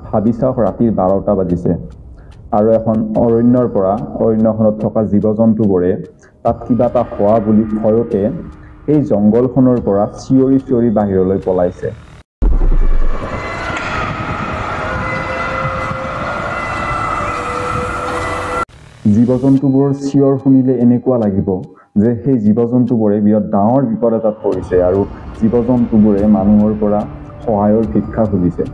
ভাবি চাওক ৰাতিৰ 12টা বাজিছে আৰু এখন অৰণ্যৰ পৰা অৰণ্যখনত থকা জীৱ-জন্তুবোৰে তাত কিবা এটা হোৱা বুলি ভয়তে এই জংগলখনৰ পৰা চিঞৰি চিঞৰি বাহিৰলৈ পলাইছে। জীৱ-জন্তুবোৰৰ চিঞৰ শুনিলে এনেকুৱা লাগিব যে সেই জীৱ-জন্তুবোৰে বিৰাট ডাঙৰ বিপদ এটাত পৰিছে আৰু জীৱ-জন্তুবোৰে মানুহৰ পৰা সহায়ৰ ভিক্ষা খুজিছে।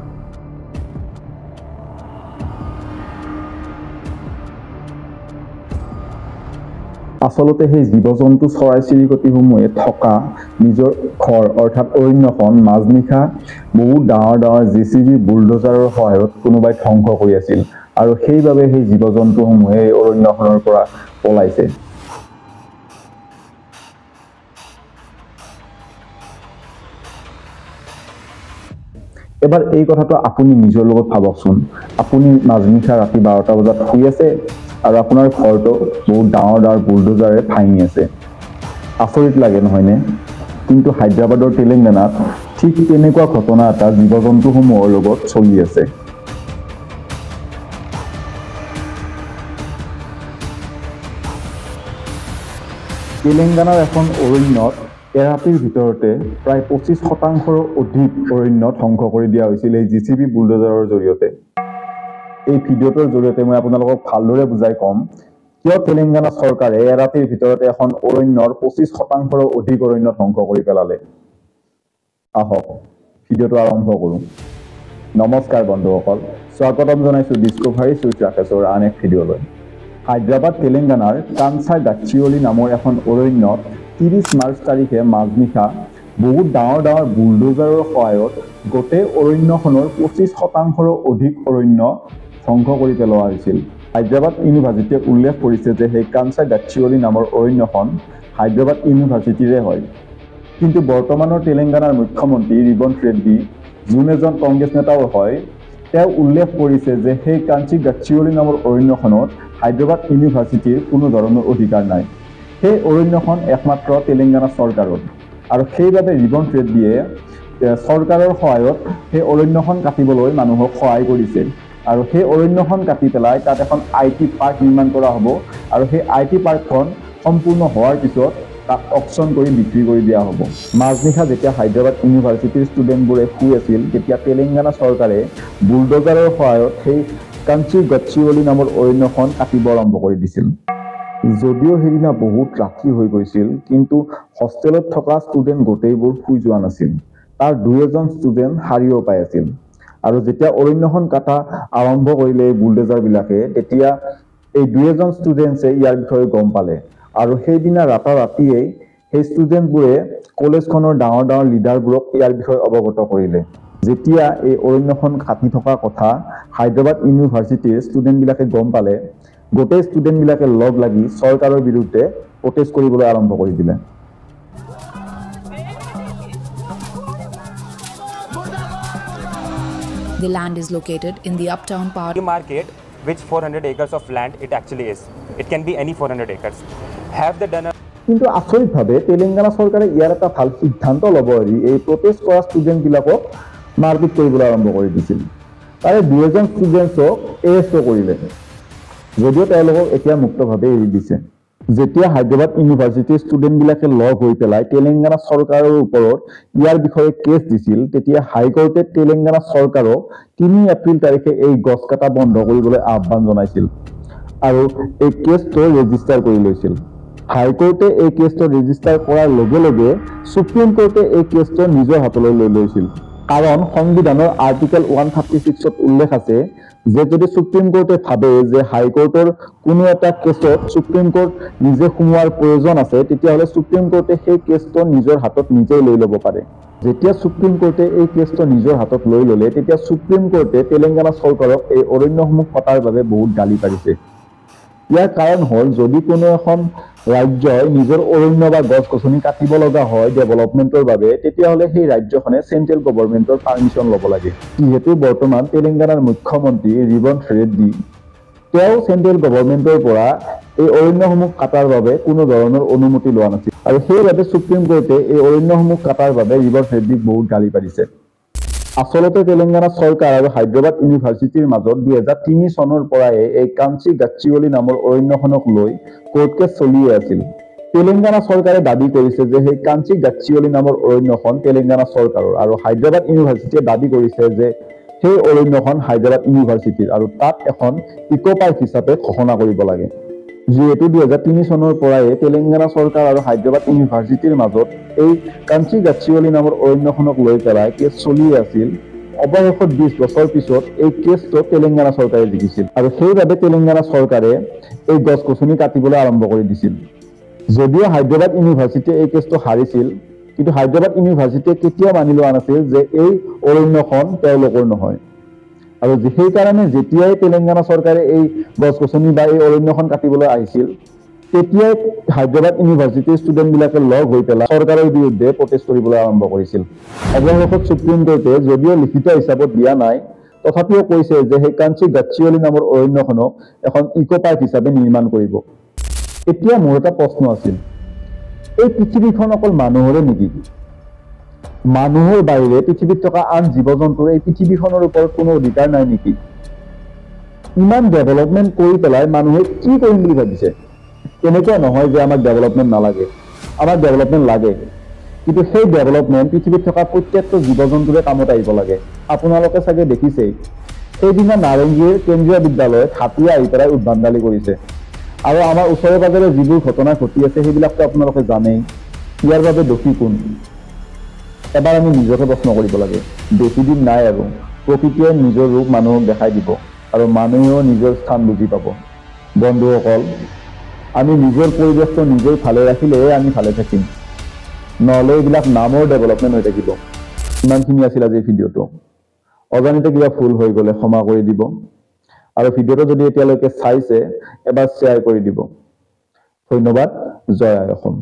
আচলতে সেই জীৱ-জন্তু চৰাই-চিৰিকটিসমূহে থকা নিজৰ ঘৰ অৰ্থাৎ অৰণ্যখন মাজনিশা বহুত ডাঙৰ ডাঙৰ JCB বুলডোজাৰৰ সহায়ত কোনোবাই ধ্বংস কৰি আছিল আৰু সেইবাবে সেই জীৱ-জন্তুসমূহে এই অৰণ্যখনৰ পৰা পলাইছে। এবাৰ এই কথাটো আপুনি নিজৰ লগত ভাবকচোন। আপুনি মাজনিশা ৰাতি 12টা বজাত শুই আছে আৰু আপোনাৰ ঘৰটো বহুত ডাঙৰ ডাঙৰ বুলডোজাৰে ভাঙি আছে। আচৰিত লাগে নহয়নে? কিন্তু হায়দৰাবাদৰ তেলেংগানাত ঠিক তেনেকুৱা ঘটনা এটা জীৱ-জন্তুসমূহৰ লগত চলি আছে। তেলেংগানাৰ এখন অৰণ্যত এৰাতিৰ ভিতৰতে প্ৰায় 25% অধিক অৰণ্য ধ্বংস কৰি দিয়া হৈছিল এই JCB বুলডোজাৰৰ জৰিয়তে। এই ভিডিঅ'টোৰ জৰিয়তে মই আপোনালোকক ভালদৰে বুজাই কম কিয় তেলেংগানা চৰকাৰে এৰাতিৰ ভিতৰতে এখন অৰণ্যৰ 25% অধিক অৰণ্য ধ্বংস কৰি পেলালে। আহক ভিডিঅ'টো আৰম্ভ কৰোঁ। নমস্কাৰ বন্ধুসকল, স্বাগতম জনাইছোঁ ডিস্কভাৰী সুইচ ৰাকেশৰ আন এক ভিডিঅ'লৈ। হায়দৰাবাদ তেলেংগানাৰ কাঞ্চাগাচ্চিঅলি নামৰ এখন অৰণ্যত 30 মাৰ্চ তাৰিখে মাজনিশা বহুত ডাঙৰ ডাঙৰ বুলডোজাৰৰ সহায়ত গোটেই অৰণ্যখনৰ 25% অধিক অৰণ্য ধ্বংস কৰি পেলোৱা হৈছিল। হায়দৰাবাদ ইউনিভাৰ্চিটিয়ে উল্লেখ কৰিছে যে সেই কাঞ্চাগাচ্চিঅলি নামৰ অৰণ্যখন হায়দৰাবাদ ইউনিভাৰ্চিটিৰে হয়। কিন্তু বৰ্তমানৰ তেলেংগানাৰ মুখ্যমন্ত্ৰী ৰেৱন্ত ৰেড্ডি, যোন এজন কংগ্ৰেছ নেতাও হয়, তেওঁ উল্লেখ কৰিছে যে সেই কাঞ্চিগাচ্চিঅলি নামৰ অৰণ্যখনত হায়দৰাবাদ ইউনিভাৰ্চিটিৰ কোনো ধৰণৰ অধিকাৰ নাই। সেই অৰণ্যখন একমাত্ৰ তেলেংগানা চৰকাৰৰ আৰু সেইবাবে ৰেৱন্ত ৰেড্ডিয়ে চৰকাৰৰ সহায়ত সেই অৰণ্যখন কাটিবলৈ মানুহক সহায় কৰিছে আৰু সেই অৰণ্যখন কাটি পেলাই তাত এখন IT পাৰ্ক নিৰ্মাণ কৰা হ'ব আৰু সেই IT পাৰ্কখন সম্পূৰ্ণ হোৱাৰ পিছত তাক অকশ্যন কৰি বিক্ৰী কৰি দিয়া হ'ব। মাজনিশা যেতিয়া হায়দৰাবাদ ইউনিভাৰ্চিটিৰ ষ্টুডেণ্টবোৰে শুই আছিল তেতিয়া তেলেংগানা চৰকাৰে বুলডোজাৰৰ সহায়ত সেই কাঞ্চিগাচ্চিঅলি নামৰ অৰণ্যখন কাটিব আৰম্ভ কৰি দিছিল। যদিও সেইদিনা বহুত ৰাতি হৈ গৈছিল, কিন্তু হোষ্টেলত থকা ষ্টুডেণ্ট গোটেইবোৰ শুই যোৱা নাছিল। তাৰ 2-এজন ষ্টুডেণ্ট সাৰিও পাই আছিল আৰু যেতিয়া অৰণ্যখন কাটা আৰম্ভ কৰিলে এই বুলডোজাৰবিলাকে, তেতিয়া এই 2-এজন ষ্টুডেণ্টছে ইয়াৰ বিষয়ে গম পালে আৰু সেইদিনা ৰাতিয়েই সেই ষ্টুডেণ্টবোৰে কলেজখনৰ ডাঙৰ ডাঙৰ লিডাৰবোৰক ইয়াৰ বিষয়ে অৱগত কৰিলে। যেতিয়া এই অৰণ্যখন কাটি থকা কথা হায়দৰাবাদ ইউনিভাৰ্চিটিৰ ষ্টুডেণ্টবিলাকে গম পালে, গোটেই ষ্টুডেণ্টবিলাকে লগ লাগি চৰকাৰৰ বিৰুদ্ধে প্ৰটেষ্ট কৰিবলৈ আৰম্ভ কৰি দিলে। The land is located in the uptown part. Market, which 400 acres of land it actually is. It can be any 400 acres. Have they done a... কিন্তু আচৰিতভাৱে তেলেংগানা চৰকাৰে ইয়াৰ এটা ভাল সিদ্ধান্ত ল'ব এৰি এই প্ৰটেষ্ট কৰা ষ্টুডেণ্টবিলাকক মাৰপিট কৰিবলৈ আৰম্ভ কৰি দিছিল। তাৰে 2-এজন ষ্টুডেণ্টছক এৰেষ্ট কৰিলে, যদিও তেওঁলোকক এতিয়া মুক্তভাৱে এৰি দিছে। যেতিয়া হায়দৰাবাদ ইউনিভাৰ্চিটিৰ ষ্টুডেণ্টবিলাকে লগ হৈ পেলাই তেলেংগানা চৰকাৰৰ ওপৰত ইয়াৰ বিষয়ে কেছ দিছিল, তেতিয়া হাইকোৰ্টে তেলেংগানা চৰকাৰক 3 এপ্ৰিল তাৰিখে এই গছ কটা বন্ধ কৰিবলৈ আহ্বান জনাইছিল আৰু এই কেছটো ৰেজিষ্টাৰ কৰি লৈছিল। হাইকোৰ্টে এই কেছটো ৰেজিষ্টাৰ কৰাৰ লগে লগে সুপ্ৰিম কোৰ্টে এই কেছটো নিজৰ হাতলৈ লৈ লৈছিল। কাৰণ সংবিধানৰ আৰ্টিকেল 136ত উল্লেখ আছে যে যদি সুপ্ৰিম কোৰ্টে ভাবে যে হাইকোৰ্টৰ কোনো এটা কেছত সুপ্ৰিম কোৰ্ট নিজে সোমোৱাৰ প্ৰয়োজন আছে, তেতিয়াহ'লে সুপ্ৰিম কোৰ্টে সেই কেছটো নিজৰ হাতত নিজেই লৈ ল'ব পাৰে। যেতিয়া সুপ্ৰিম কোৰ্টে এই কেছটো নিজৰ হাতত লৈ ল'লে, তেতিয়া সুপ্ৰিম কোৰ্টে তেলেংগানা চৰকাৰক এই অৰণ্যসমূহ কটাৰ বাবে বহুত গালি পাৰিছে। ইয়াৰ কাৰণ হ'ল, যদি কোনো এখন ৰাজ্যই নিজৰ অৰণ্য বা গছ-গছনি কাটিব লগা হয় ডেভেলপমেণ্টৰ বাবে, তেতিয়াহ'লে সেই ৰাজ্যখনে চেণ্ট্ৰেল গভৰ্ণমেণ্টৰ পাৰ্মিশ্যন ল'ব লাগে। যিহেতু বৰ্তমান তেলেংগানাৰ মুখ্যমন্ত্ৰী ৰেৱন্ত ৰেড্ডি, তেওঁ চেণ্ট্ৰেল গভৰ্ণমেণ্টৰ পৰা এই অৰণ্যসমূহ কাটাৰ বাবে কোনো ধৰণৰ অনুমতি লোৱা নাছিল আৰু সেইবাবে সুপ্ৰিম কোৰ্টে এই অৰণ্যসমূহ কাটাৰ বাবে ৰেৱন্ত ৰেড্ডিক বহুত গালি পাৰিছে। আসলতে তেলেঙ্গানা চৰকাৰ আৰু হায়দৰাবাদ ইউনিভাৰ্চিটিৰ মাজত 2003 চনৰ পৰাই এই কাঞ্চি গাচ্চিৱলী নামৰ অৰণ্যখনক লৈ কোৰ্ট কেছ চলিয়ে আছিল। তেলেঙ্গানা চৰকাৰে দাবী কৰিছে যে সেই কাঞ্চি গাচ্চিৱলী নামৰ অৰণ্যখন তেলেঙ্গানা চৰকাৰৰ আৰু হায়দৰাবাদ ইউনিভাৰ্চিটিয়ে দাবী কৰিছে যে সেই অৰণ্যখন হায়দৰাবাদ ইউনিভাৰ্চিটিৰ আৰু তাত এখন ইকো পাৰ্ক হিচাপে ঘোষণা কৰিব লাগে। যিহেতু 2003 চনৰ পৰাই তেলেঙ্গানা চৰকাৰ আৰু হায়দৰাবাদ ইউনিভাৰ্চিটিৰ মাজত এই কাঞ্চি গাচ্চিৱলী নামৰ অৰণ্যখনক লৈ পেলাই কেছ চলি আছিল, অৱশেষত 20 বছৰ পিছত এই কেছটো তেলেঙ্গানা চৰকাৰে জিকিছিল আৰু সেইবাবে তেলেঙ্গানা চৰকাৰে এই গছ-গছনি কাটিবলৈ আৰম্ভ কৰি দিছিল। যদিও হায়দৰাবাদ ইউনিভাৰ্চিটিয়ে এই কেছটো হাৰিছিল, কিন্তু হায়দৰাবাদ ইউনিভাৰ্চিটিয়ে কেতিয়াও মানি লোৱা নাছিল যে এই অৰণ্যখন তেওঁলোকৰ নহয়। আৰু সেইকাৰণে যেতিয়াই তেলেঙ্গানা চৰকাৰে এই গছ-গছনি বা এই অৰণ্যখন কাটিবলৈ আহিছিল, তেতিয়াই হায়দৰাবাদ ইউনিভাৰ্চিটিৰ ষ্টুডেণ্টবিলাকে লগ হৈ পেলাই চৰকাৰৰ বিৰুদ্ধে প্ৰটেষ্ট কৰিবলৈ আৰম্ভ কৰিছিল। অৱশেষত সুপ্ৰিম কোৰ্টে যদিও লিখিত হিচাপত দিয়া নাই, তথাপিও কৈছে যে সেই কাঞ্চি গাচ্চিৱলী নামৰ অৰণ্যখনক এখন ইকো পাৰ্ক হিচাপে নিৰ্মাণ কৰিব। এতিয়া মোৰ এটা প্ৰশ্ন আছিল, এই পৃথিৱীখন অকল মানুহৰে নেকি? মানুহৰ বাহিৰে পৃথিৱীত থকা আন জীৱ-জন্তুৰ এই পৃথিৱীখনৰ ওপৰত কোনো অধিকাৰ নাই নেকি? ইমান ডেভেলপমেণ্ট কৰি পেলাই মানুহে কি কৰিম বুলি ভাবিছে? এনেকুৱা নহয় যে আমাক ডেভেলপমেণ্ট নালাগে, আমাক ডেভেলপমেণ্ট লাগে, কিন্তু সেই ডেভেলপমেণ্ট পৃথিৱীত থকা প্ৰত্যেকটো জীৱ-জন্তুৰে কামত আহিব লাগে। আপোনালোকে চাগে দেখিছেই, সেইদিনা নাৰেংগীৰ কেন্দ্ৰীয় বিদ্যালয়ত হাতীয়ে আহি পেলাই উদ্ভণ্ডালি কৰিছে। আৰু আমাৰ ওচৰে পাজৰে যিবোৰ ঘটনা ঘটি আছে সেইবিলাকতো আপোনালোকে জানেই। ইয়াৰ বাবে দোষী কোন? এবাৰ আমি নিজকে প্ৰশ্ন কৰিব লাগে। বেছি দিন নাই আৰু প্ৰকৃতিয়ে নিজৰ ৰূপ মানুহক দেখাই দিব আৰু মানুহেও নিজৰ স্থান বুজি পাব। বন্ধুসকল, আমি নিজৰ পৰিৱেশটো নিজেই ভালে ৰাখিলেহে আমি ভালে থাকিম, নহ'লে এইবিলাক নামৰ ডেভেলপমেণ্ট হৈ থাকিব। ইমানখিনি আছিল আজি ভিডিঅ'টো। অজানিতে কিবা ভুল হৈ গ'লে ক্ষমা কৰি দিব আৰু ভিডিঅ'টো যদি এতিয়ালৈকে চাইছে এবাৰ শ্বেয়াৰ কৰি দিব। ধন্যবাদ। জয় আই অসম।